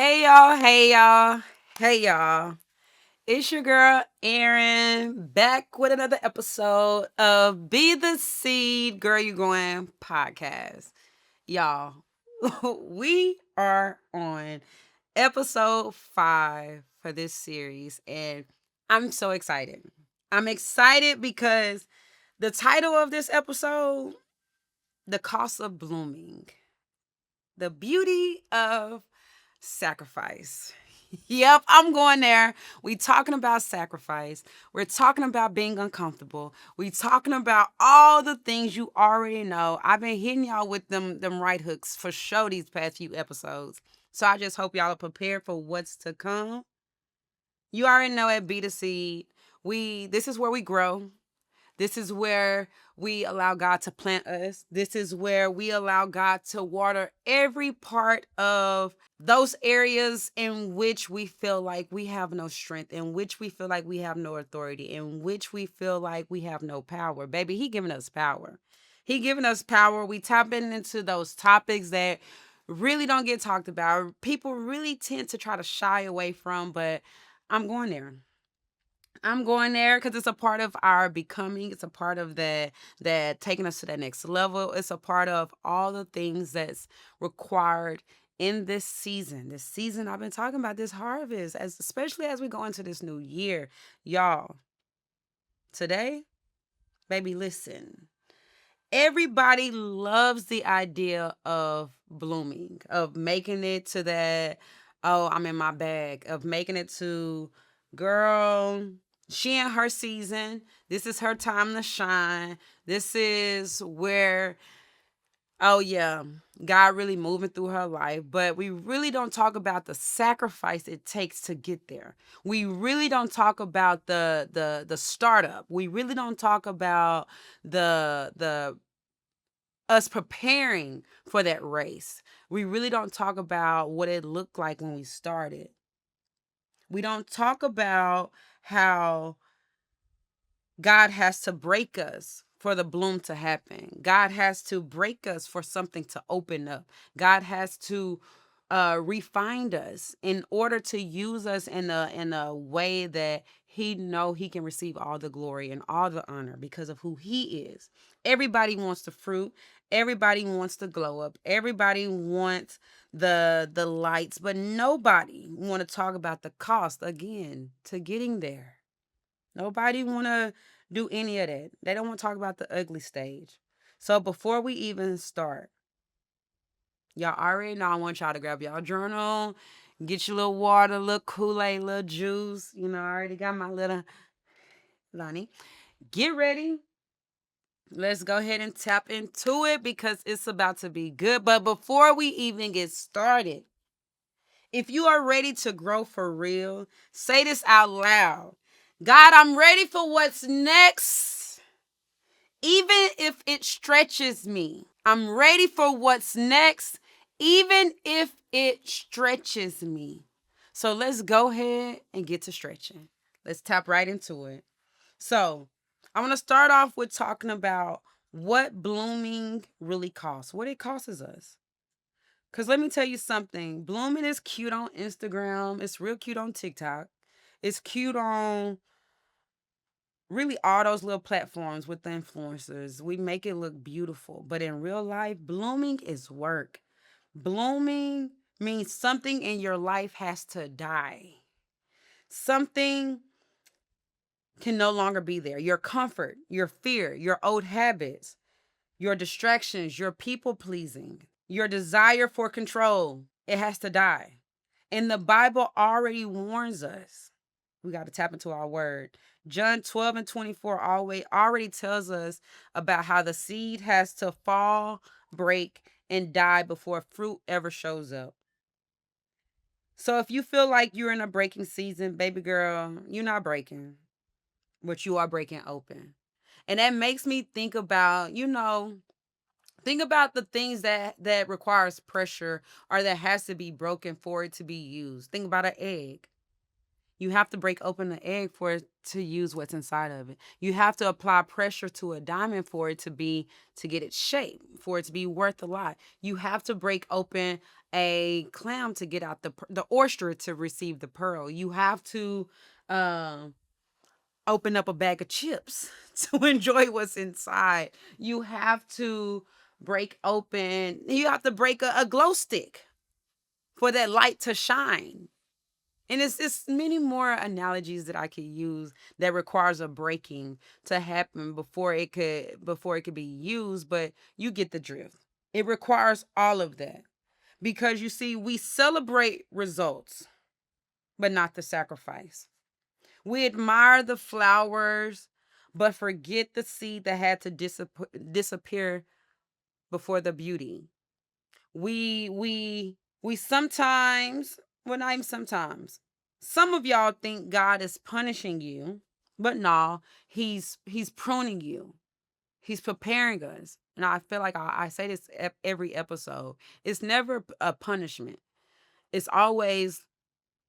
Hey y'all, hey y'all, hey y'all. It's your girl Erin back with another episode of Be the Seed Girl You Growin podcast. Y'all, we are on episode 5 for this series and I'm so excited. I'm excited because the title of this episode, The Cost of Blooming. The beauty of sacrifice. Yep, I'm going there. We talking about sacrifice. We're talking about being uncomfortable. We talking about all the things you already know. I've been hitting y'all with them right hooks for sure these past few episodes. So I just hope y'all are prepared for what's to come. You already know at Be the Seed, this is where we grow. This is where we allow God to plant us. This is where we allow God to water every part of those areas in which we feel like we have no strength, in which we feel like we have no authority, in which we feel like we have no power. Baby, He giving us power. He giving us power. We tapping into those topics that really don't get talked about. People really tend to try to shy away from, but I'm going there. I'm going there because it's a part of our becoming. It's a part of that taking us to that next level. It's a part of all the things that's required in this season. This season I've been talking about, this harvest, especially as we go into this new year. Y'all, today, baby, listen. Everybody loves the idea of blooming, of making it to that, oh, I'm in my bag, of making it to, girl, she in her season. This is her time to shine. This is where, oh, yeah, God really moving through her life. But we really don't talk about the sacrifice it takes to get there. We really don't talk about the startup. We really don't talk about the us preparing for that race. We really don't talk about what it looked like when we started. We don't talk about how God has to break us for the bloom to happen. God has to break us for something to open up. God has to refine us in order to use us in a way that He can receive all the glory and all the honor because of who He is. Everybody wants the fruit. Everybody wants the glow up. Everybody wants the lights, but nobody want to talk about the cost again to getting there. Nobody want to do any of that. They don't want to talk about the ugly stage. So before we even start, y'all already know I want y'all to grab y'all journal, get your little water, little Kool-Aid, little juice. You know, I already got my little Lonnie. Get ready. Let's go ahead and tap into it because it's about to be good. But before we even get started, if you are ready to grow for real, say this out loud. God, I'm ready for what's next. Even if it stretches me, I'm ready for what's next, even if it stretches me. So let's go ahead and get to stretching. Let's tap right into it. So I want to start off with talking about what blooming really costs, what it costs us. Because let me tell you something, blooming is cute on Instagram, it's real cute on TikTok, it's cute on really all those little platforms with the influencers. We make it look beautiful. But in real life, blooming is work. Blooming means something in your life has to die. Something can no longer be there. Your comfort, your fear, your old habits, your distractions, your people pleasing, your desire for control, it has to die. And the Bible already warns us. We got to tap into our word. John 12 and 24 already tells us about how the seed has to fall, break, and die before fruit ever shows up. So if you feel like you're in a breaking season, baby girl, you're not breaking, but you are breaking open. And that makes me think about, think about the things that requires pressure or that has to be broken for it to be used. Think about an egg. You have to break open the egg for it to use what's inside of it. You have to apply pressure to a diamond for it to get its shape, for it to be worth a lot. You have to break open a clam to get out the oyster to receive the pearl. You have to um open up a bag of chips to enjoy what's inside. You have to you have to break a glow stick for that light to shine. And it's many more analogies that I could use that requires a breaking to happen before it could be used, but you get the drift. It requires all of that. Because you see, we celebrate results, but not the sacrifice. We admire the flowers, but forget the seed that had to disappear before the beauty. We sometimes, well, not even sometimes. Some of y'all think God is punishing you, but no, he's pruning you. He's preparing us. And I feel like I say this every episode. It's never a punishment. It's always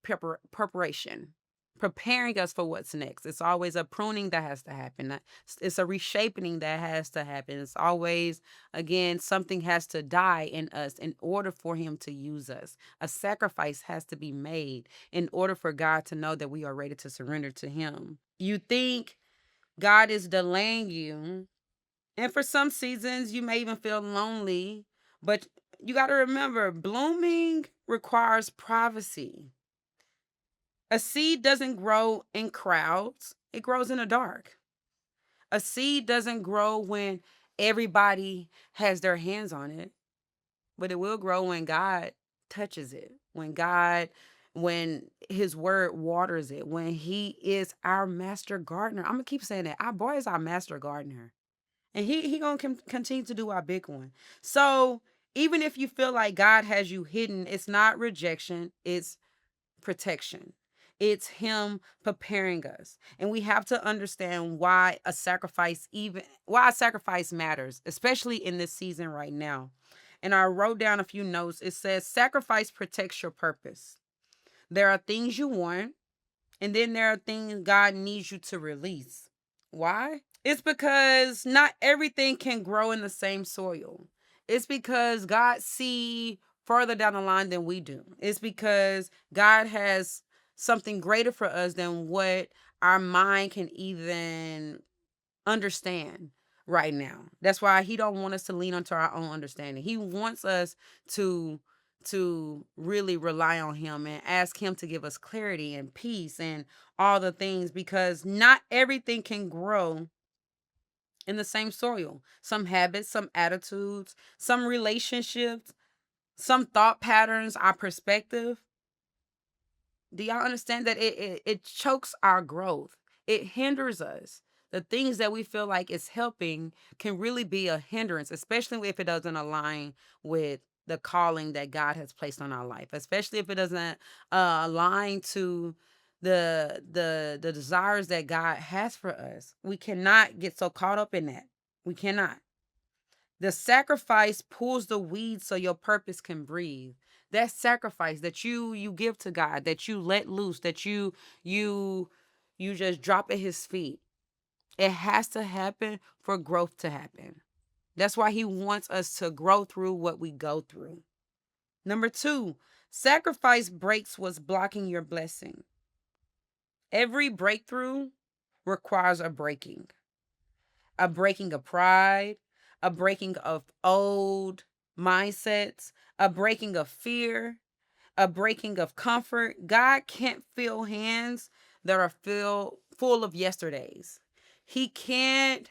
preparation, preparing us for what's next. It's always a pruning that has to happen. It's a reshaping that has to happen. It's always, again, something has to die in us in order for Him to use us. A sacrifice has to be made in order for God to know that we are ready to surrender to Him. You think God is delaying you, and for some seasons, you may even feel lonely, but you got to remember, blooming requires privacy. A seed doesn't grow in crowds, it grows in the dark. A seed doesn't grow when everybody has their hands on it, but it will grow when God touches it, when His word waters it, when He is our master gardener. I'm going to keep saying that. Our boy is our master gardener. And he going to continue to do our big one. So even if you feel like God has you hidden, it's not rejection, it's protection. It's Him preparing us. And we have to understand why a sacrifice matters, especially in this season right now. And I wrote down a few notes. It says sacrifice protects your purpose. There are things you want, and then there are things God needs you to release. Why? It's because not everything can grow in the same soil. It's because God see further down the line than we do. It's because God has something greater for us than what our mind can even understand right now. That's why He don't want us to lean onto our own understanding. He wants us to really rely on Him and ask Him to give us clarity and peace and all the things, because not everything can grow in the same soil. Some habits, some attitudes, some relationships, some thought patterns, our perspective. Do y'all understand that it chokes our growth? It hinders us. The things that we feel like is helping can really be a hindrance, especially if it doesn't align with the calling that God has placed on our life, especially if it doesn't align to the desires that God has for us. We cannot get so caught up in that. We cannot. The sacrifice pulls the weeds so your purpose can breathe. That sacrifice that you give to God, that you let loose, that you just drop at His feet. It has to happen for growth to happen. That's why He wants us to grow through what we go through. Number 2, sacrifice breaks what's blocking your blessing. Every breakthrough requires a breaking of pride, a breaking of old mindsets, a breaking of fear, a breaking of comfort. God can't fill hands that are full of yesterdays. He can't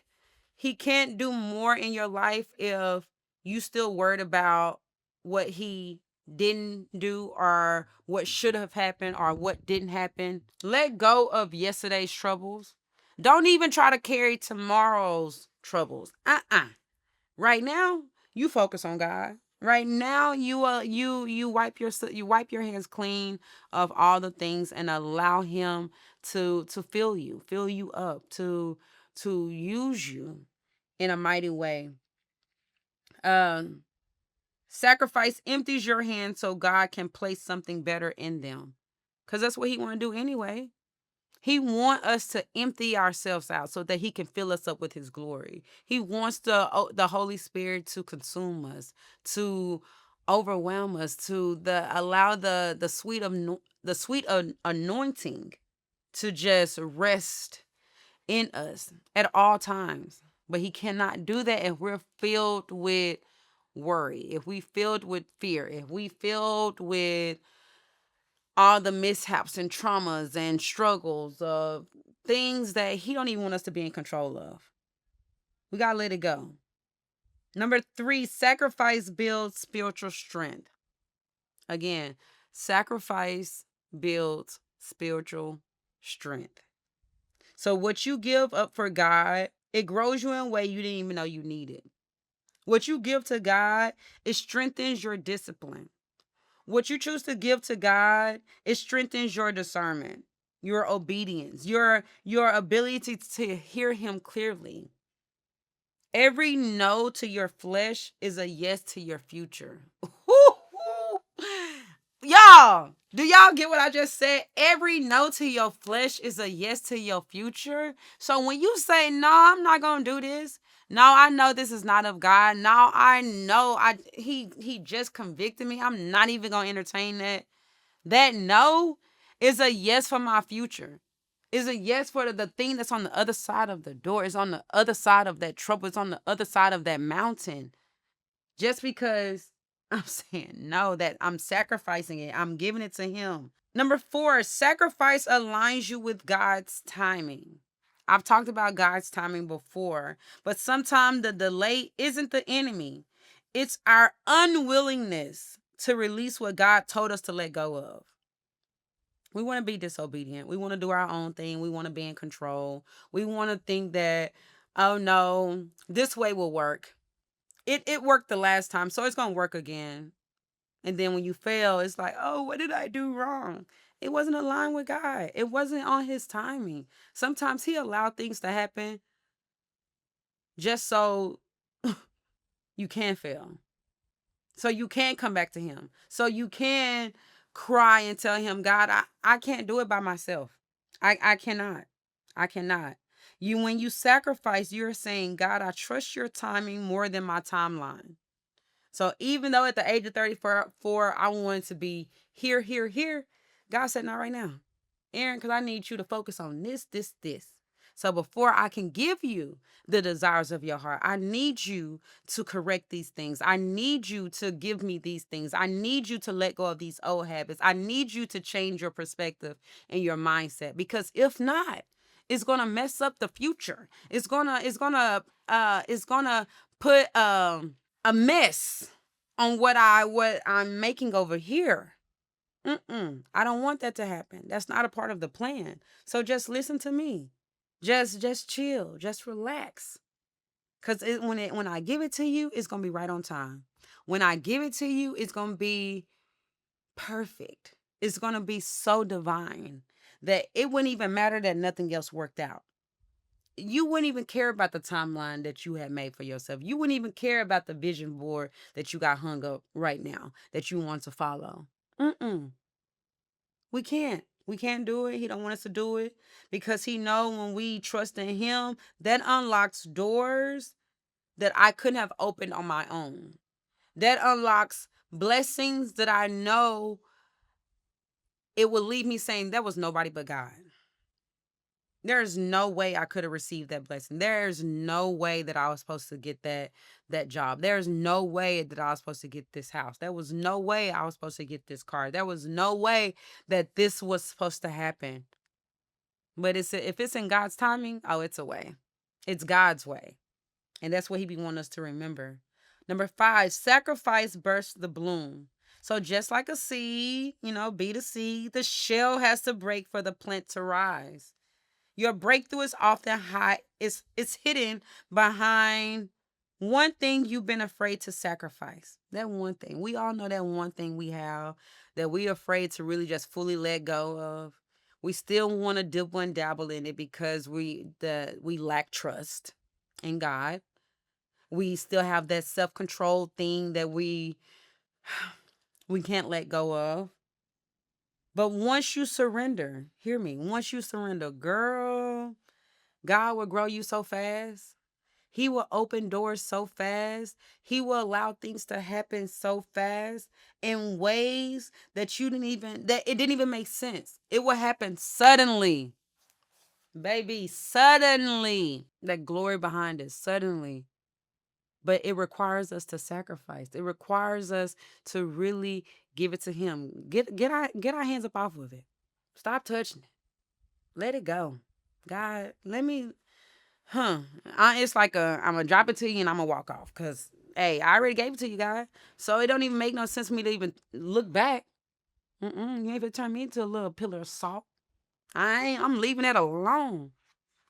he can't do more in your life if you still worried about what He didn't do or what should have happened or what didn't happen. Let go of yesterday's troubles. Don't even try to carry tomorrow's troubles. Right now, you focus on God. Right now, you wipe your hands clean of all the things and allow Him to fill you up, to use you in a mighty way. Um, Sacrifice empties your hands so God can place something better in them. because that's what he want to do anyway. He wants us to empty ourselves out so that he can fill us up with his glory. He wants the Holy Spirit to consume us, to overwhelm us, to allow the sweet anointing to just rest in us at all times. But he cannot do that if we're filled with worry, if we filled with fear, if we filled with all the mishaps and traumas and struggles of things that he don't even want us to be in control of. We got to let it go. Number 3, sacrifice builds spiritual strength. Again, sacrifice builds spiritual strength. So what you give up for God, it grows you in a way you didn't even know you needed. What you give to God, it strengthens your discipline. What you choose to give to God, it strengthens your discernment, your obedience, your ability to hear him clearly. Every no to your flesh is a yes to your future. Y'all, do y'all get what I just said? Every no to your flesh is a yes to your future. So when you say, no, I'm not going to do this. No, I know this is not of God. No, I know he just convicted me. I'm not even going to entertain that. That no is a yes for my future. Is a yes for the thing that's on the other side of the door. It's on the other side of that trouble. It's on the other side of that mountain. Just because I'm saying no, that I'm sacrificing it. I'm giving it to him. Number 4, sacrifice aligns you with God's timing. I've talked about God's timing before, but sometimes the delay isn't the enemy. It's our unwillingness to release what God told us to let go of. We want to be disobedient. We want to do our own thing. We want to be in control. We want to think that, oh no, this way will work. It worked the last time, so it's going to work again. And then when you fail, it's like, oh, what did I do wrong? It wasn't aligned with God. It wasn't on his timing. Sometimes he allowed things to happen just so you can fail. So you can come back to him. So you can cry and tell him, God, I can't do it by myself. I cannot. I cannot. When you sacrifice, you're saying, God, I trust your timing more than my timeline. So even though at the age of 34, I wanted to be here, here, here, God said, not right now. Errine, because I need you to focus on this, this, this. So before I can give you the desires of your heart, I need you to correct these things. I need you to give me these things. I need you to let go of these old habits. I need you to change your perspective and your mindset. Because if not, it's gonna mess up the future. It's gonna put a mess on what I'm making over here. I don't want that to happen. That's not a part of the plan. So just listen to me. Just chill. Just relax. Cause when I give it to you, it's gonna be right on time. When I give it to you, it's gonna be perfect. It's gonna be so divine that it wouldn't even matter that nothing else worked out. You wouldn't even care about the timeline that you had made for yourself. You wouldn't even care about the vision board that you got hung up right now that you want to follow. We can't. We can't do it. He don't want us to do it because he know when we trust in him, that unlocks doors that I couldn't have opened on my own. That unlocks blessings that I know it will leave me saying there was nobody but God. There's no way I could have received that blessing. There's no way that I was supposed to get that job. There's no way that I was supposed to get this house. There was no way I was supposed to get this car. There was no way that this was supposed to happen. But if it's in God's timing, oh, it's a way. It's God's way. And that's what he be wanting us to remember. Number 5, sacrifice bursts the bloom. So just like a seed, be the seed, the shell has to break for the plant to rise. Your breakthrough is often it's hidden behind one thing you've been afraid to sacrifice. That one thing. We all know that one thing we have that we're afraid to really just fully let go of. We still want to dibble and dabble in it because we lack trust in God. We still have that self-control thing that we can't let go of. But once you surrender, hear me, once you surrender, girl, God will grow you so fast. He will open doors so fast. He will allow things to happen so fast in ways that that it didn't even make sense. It will happen suddenly. Baby, suddenly. That glory behind it, suddenly. But it requires us to sacrifice. It requires us to really give it to him. Get our hands up off of it. Stop touching it. Let it go. God, let me it's like I'm gonna drop it to you and I'm gonna walk off. Cause hey, I already gave it to you, God. So it don't even make no sense for me to even look back. You ain't even turn me into a little pillar of salt. I'm leaving that alone.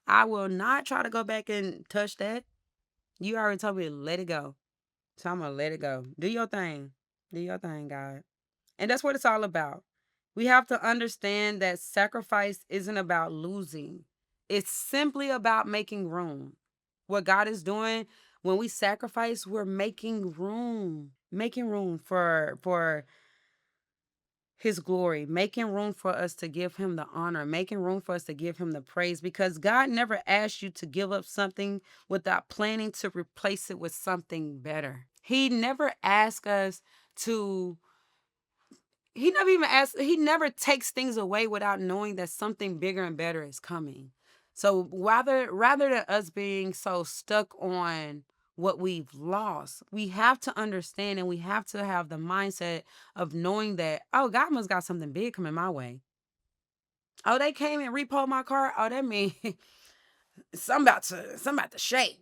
I will not try to go back and touch that. You already told me to let it go. So I'm gonna let it go. Do your thing. Do your thing, God. And that's what it's all about. We have to understand that sacrifice isn't about losing. It's simply about making room. What God is doing when we sacrifice, we're making room for his glory, making room for us to give him the honor, making room for us to give him the praise, because God never asked you to give up something without planning to replace it with something better. He never asked us to he never takes things away without knowing that something bigger and better is coming. So rather than us being so stuck on what we've lost, we have to understand and we have to have the mindset of knowing that, oh, God must got something big coming my way. Oh, they came and repoed my car. Oh, that means something about to shake.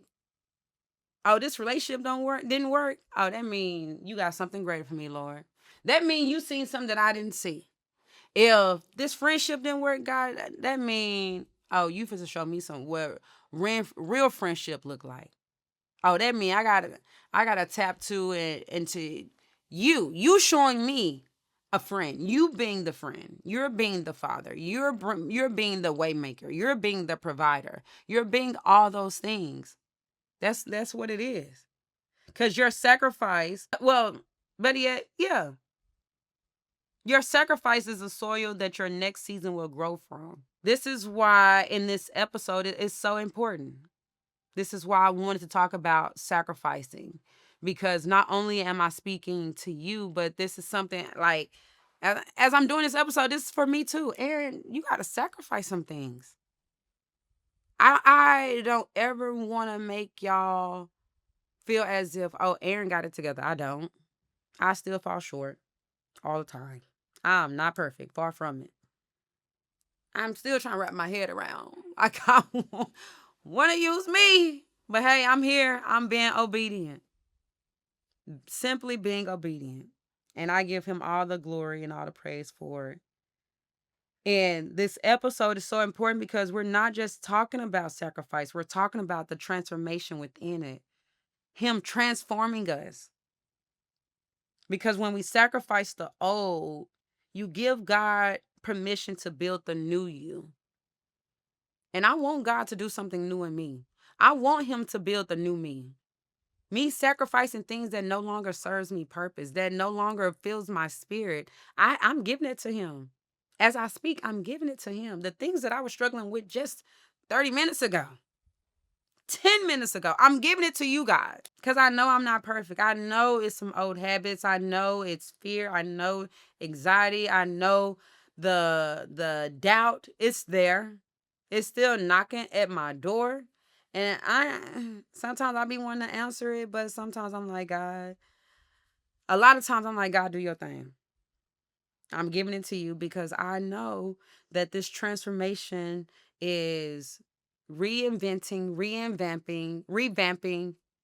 Oh, this relationship didn't work. Oh, that mean you got something greater for me, Lord. That mean you seen something that I didn't see. If this friendship didn't work, God, that mean, oh, you finna show me what real friendship look like. Oh, that mean I gotta tap into you showing me a friend. You being the friend. You're being the father. You're being the waymaker. You're being the provider. You're being all those things. That's what it is. Cause your sacrifice, well, better yet, yeah. Your sacrifice is the soil that your next season will grow from. This is why in this episode it is so important. This is why I wanted to talk about sacrificing, because not only am I speaking to you, but this is something like as I'm doing this episode, this is for me too. Errine, you got to sacrifice some things. I don't ever want to make y'all feel as if, oh, Errine got it together. I don't. I still fall short all the time. I'm not perfect, far from it. I'm still trying to wrap my head around. I can't want to use me. But hey, I'm here. I'm being obedient. Simply being obedient. And I give him all the glory and all the praise for it. And this episode is so important because we're not just talking about sacrifice, we're talking about the transformation within it. Him transforming us. Because when we sacrifice the old, you give God permission to build the new you. And I want God to do something new in me. I want him to build the new me. Me sacrificing things that no longer serves me purpose, that no longer fills my spirit. I'm giving it to him. As I speak, I'm giving it to him. The things that I was struggling with just 30 minutes ago, 10 minutes ago, I'm giving it to you, God. Because I know I'm not perfect. I know it's some old habits. I know it's fear. I know anxiety. I know the doubt. It's there. It's still knocking at my door. And sometimes I be wanting to answer it, but sometimes I'm like, God, a lot of times I'm like, God, do your thing. I'm giving it to you because I know that this transformation is revamping,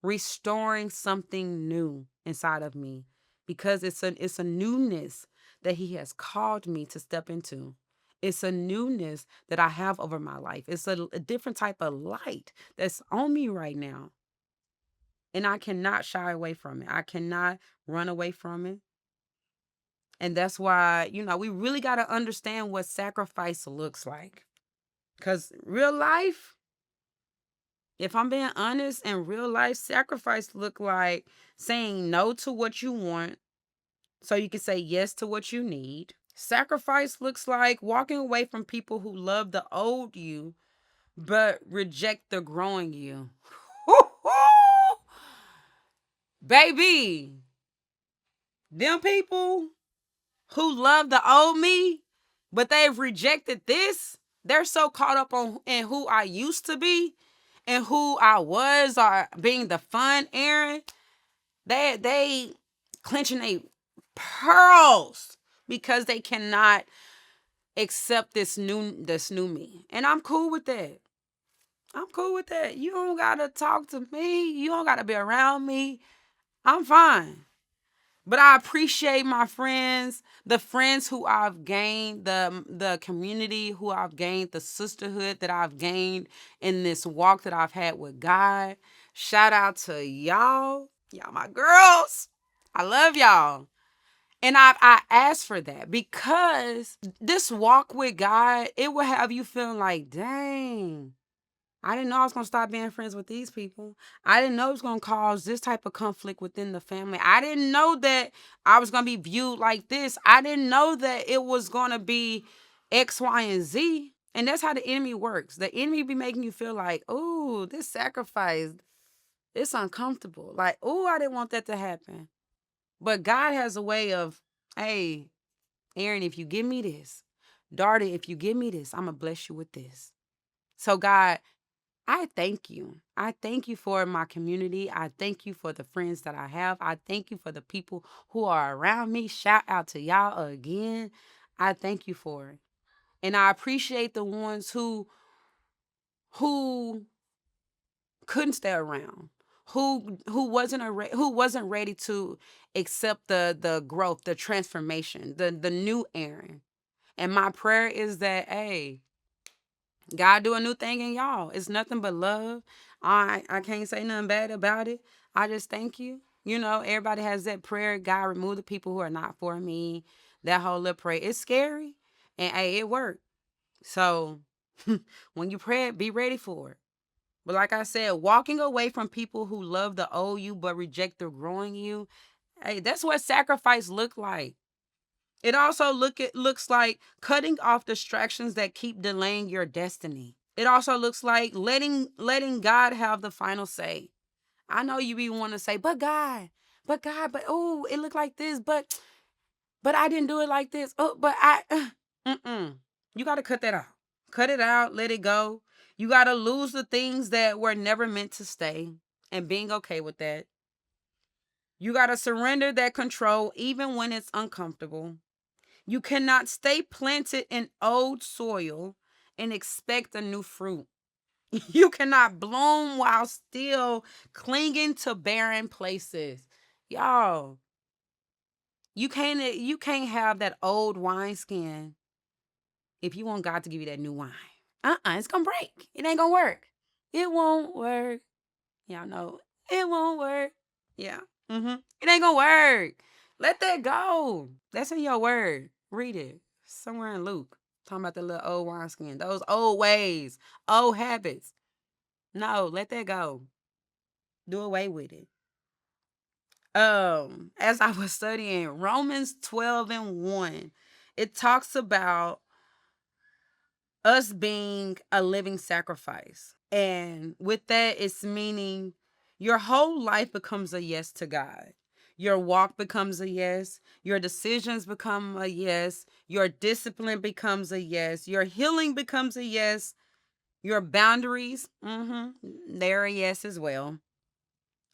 restoring something new inside of me, because it's a newness that he has called me to step into. It's a newness that I have over my life. It's a different type of light that's on me right now. And I cannot shy away from it. I cannot run away from it. And that's why, we really got to understand what sacrifice looks like. Because real life, if I'm being honest, in real life, sacrifice look like saying no to what you want so you can say yes to what you need. Sacrifice looks like walking away from people who love the old you but reject the growing you. Baby, them people who love the old me, but they've rejected this, they're so caught up on in who I used to be and who I was, or being the fun Errine. They clenching their pearls because they cannot accept this new me. And I'm cool with that. I'm cool with that. You don't gotta talk to me. You don't gotta be around me. I'm fine. But I appreciate my friends, the friends who I've gained, the community who I've gained, the sisterhood that I've gained in this walk that I've had with God. Shout out to y'all. Y'all my girls. I love y'all. And I asked for that because this walk with God, it will have you feeling like, dang, I didn't know I was going to stop being friends with these people. I didn't know it was going to cause this type of conflict within the family. I didn't know that I was going to be viewed like this. I didn't know that it was going to be X, Y, and Z. And that's how the enemy works. The enemy be making you feel like, oh, this sacrifice, it's uncomfortable. Like, oh, I didn't want that to happen. But God has a way of, hey, Errine, if you give me this, daughter, if you give me this, I'm going to bless you with this. So God, I thank you. I thank you for my community. I thank you for the friends that I have. I thank you for the people who are around me. Shout out to y'all again. I thank you for it. And I appreciate the ones who couldn't stay around, who wasn't ready to accept the growth, the transformation, the new Errine. And my prayer is that, hey, God do a new thing in y'all. It's nothing but love. I can't say nothing bad about it. I just thank you. You know, everybody has that prayer. God, remove the people who are not for me. That whole little prayer. It's scary. And hey, it worked. So when you pray it, be ready for it. But like I said, walking away from people who love the old you but reject the growing you, hey, that's what sacrifice look like. It also looks like cutting off distractions that keep delaying your destiny. It also looks like letting God have the final say. I know you be want to say, but oh, it looked like this, but I didn't do it like this. Oh, but you got to cut that out. Cut it out, let it go. You got to lose the things that were never meant to stay and being okay with that. You got to surrender that control even when it's uncomfortable. You cannot stay planted in old soil and expect a new fruit. You cannot bloom while still clinging to barren places. Y'all, you can't have that old wineskin if you want God to give you that new wine. It's gonna break. It ain't gonna work. It won't work. Y'all know it won't work. Yeah. It ain't gonna work. Let that go. That's in your word. Read it. Somewhere in Luke. Talking about the little old wineskin. Those old ways. Old habits. No, let that go. Do away with it. As I was studying Romans 12 and 1, it talks about us being a living sacrifice. And with that, it's meaning your whole life becomes a yes to God. Your walk becomes a yes. Your decisions become a yes. Your discipline becomes a yes. Your healing becomes a yes. Your boundaries, they're a yes as well.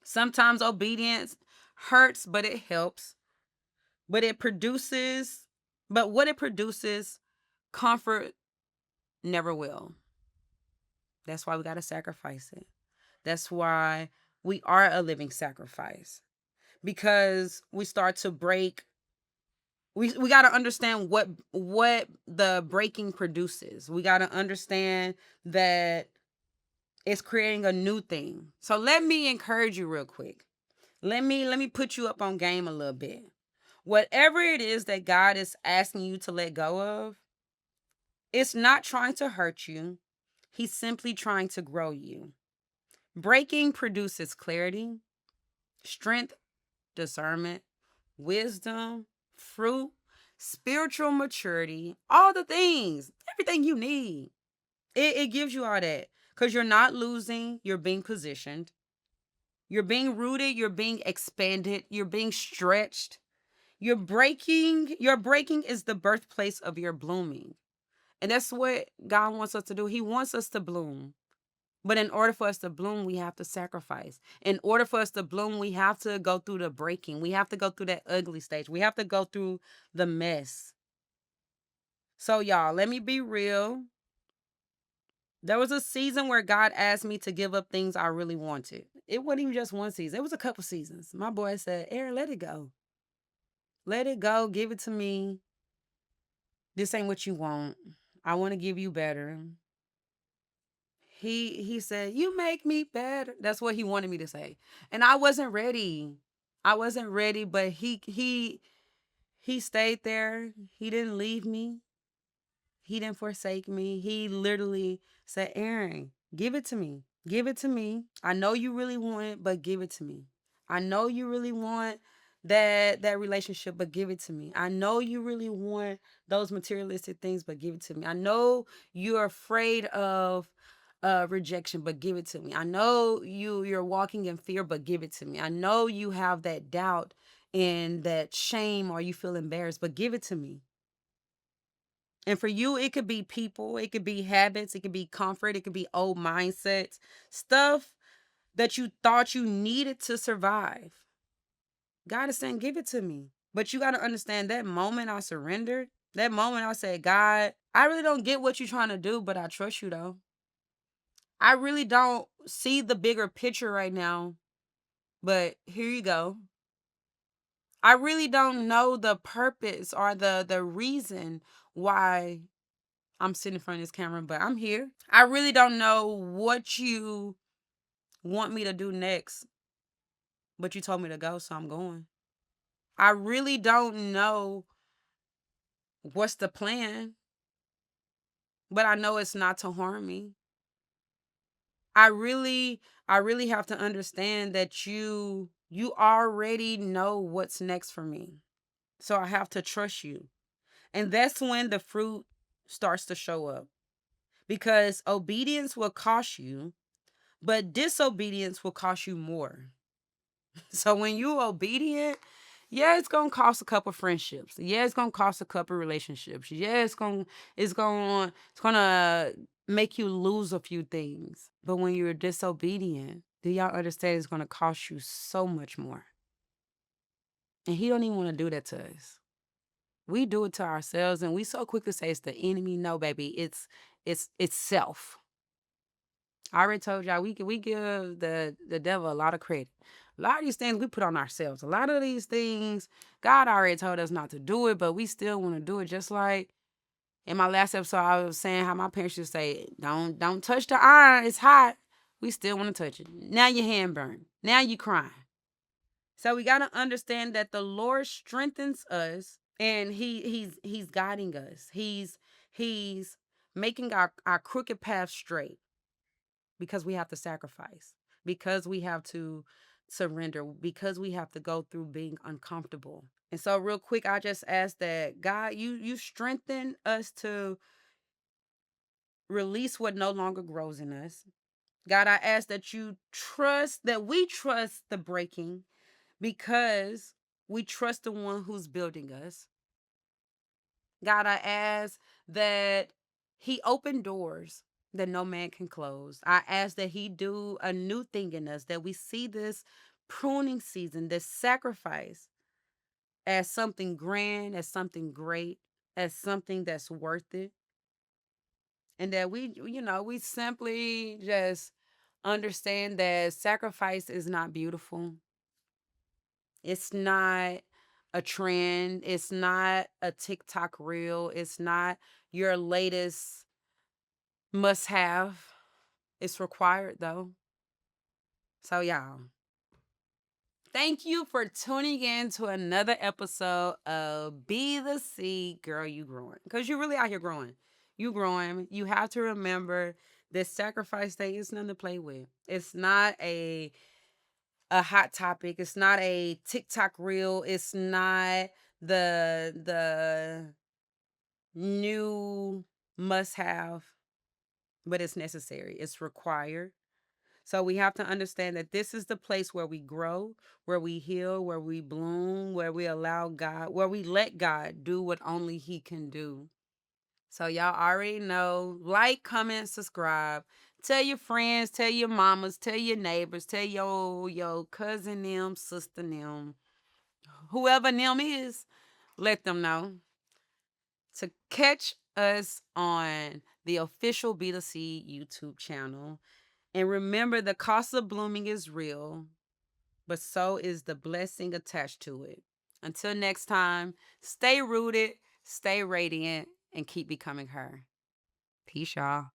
Sometimes obedience hurts, but it helps. But it produces, but what it produces, comfort never will. That's why we got to sacrifice it. That's why we are a living sacrifice. Because we start to break. We got to understand what the breaking produces. We got to understand that it's creating a new thing. So let me encourage you real quick. Let me put you up on game a little bit. Whatever it is that God is asking you to let go of, it's not trying to hurt you. He's simply trying to grow you. Breaking produces clarity, strength, discernment, wisdom, fruit, spiritual maturity, all the things, everything you need. It gives you all that because you're not losing, you're being positioned, you're being rooted, you're being expanded, you're being stretched. You're breaking. Your breaking is the birthplace of your blooming. And that's what God wants us to do. He wants us to bloom. But in order for us to bloom, we have to sacrifice. In order for us to bloom, we have to go through the breaking. We have to go through that ugly stage. We have to go through the mess. So, y'all, let me be real. There was a season where God asked me to give up things I really wanted. It wasn't even just one season. It was a couple seasons. My boy said, Errine, let it go. Let it go. Give it to me. This ain't what you want. I want to give you better. He said, "You make me better." That's what he wanted me to say. And I wasn't ready. I wasn't ready, but he stayed there. He didn't leave me. He didn't forsake me. He literally said, "Errine, give it to me. Give it to me. I know you really want it, but give it to me. I know you really want that relationship, but give it to me. I know you really want those materialistic things, but give it to me. I know you're afraid of rejection, but give it to me. I know you're walking in fear, but give it to me. I know you have that doubt and that shame or you feel embarrassed, but give it to me." And for you, it could be people, it could be habits, it could be comfort, it could be old mindsets, stuff that you thought you needed to survive. God is saying, give it to me. But you got to understand that moment I surrendered, that moment I said, God, I really don't get what you're trying to do, but I trust you though. I really don't see the bigger picture right now, but here you go. I really don't know the purpose or the reason why I'm sitting in front of this camera, but I'm here. I really don't know what you want me to do next, but you told me to go, so I'm going. I really don't know what's the plan, but I know it's not to harm me. I really have to understand that you already know what's next for me. So I have to trust you. And that's when the fruit starts to show up. Because obedience will cost you, but disobedience will cost you more. So when you obedient, yeah, it's gonna cost a couple friendships. Yeah, it's gonna cost a couple relationships. Yeah, it's gonna make you lose a few things. But when you're disobedient, do y'all understand it's gonna cost you so much more? And he don't even want to do that to us. We do it to ourselves, and we so quick to say it's the enemy. No, baby, it's self. I already told y'all we give the devil a lot of credit. A lot of these things we put on ourselves. A lot of these things God already told us not to do it, but we still want to do it. Just like in my last episode, I was saying how my parents used to say, "Don't touch the iron. It's hot." We still want to touch it. Now your hand burned. Now you crying. So we gotta understand that the Lord strengthens us, and he's guiding us. He's making our crooked path straight. Because we have to sacrifice, because we have to surrender, because we have to go through being uncomfortable. And so real quick, I just ask that God, you strengthen us to release what no longer grows in us. God, I ask that we trust the breaking because we trust the one who's building us. God, I ask that he opened doors that no man can close. I ask that he do a new thing in us, that we see this pruning season, this sacrifice as something grand, as something great, as something that's worth it. And that we simply just understand that sacrifice is not beautiful. It's not a trend. It's not a TikTok reel. It's not your latest must have. It's required though. So, y'all, thank you for tuning in to another episode of Be the Seed, Girl, You Growing. Because you really out here growing. You growing. You have to remember this sacrifice thing is nothing to play with. It's not a hot topic. It's not a TikTok reel. It's not the new must have, but it's necessary. It's required. So we have to understand that this is the place where we grow, where we heal, where we bloom, where we allow God, where we let God do what only He can do. So y'all already know. Like, comment, subscribe. Tell your friends, tell your mamas, tell your neighbors, tell your cousin them, sister them, whoever them is, let them know to catch us on the official Be the Seed YouTube channel. And remember, the cost of blooming is real, but so is the blessing attached to it. Until next time, stay rooted, stay radiant, and keep becoming her. Peace, y'all.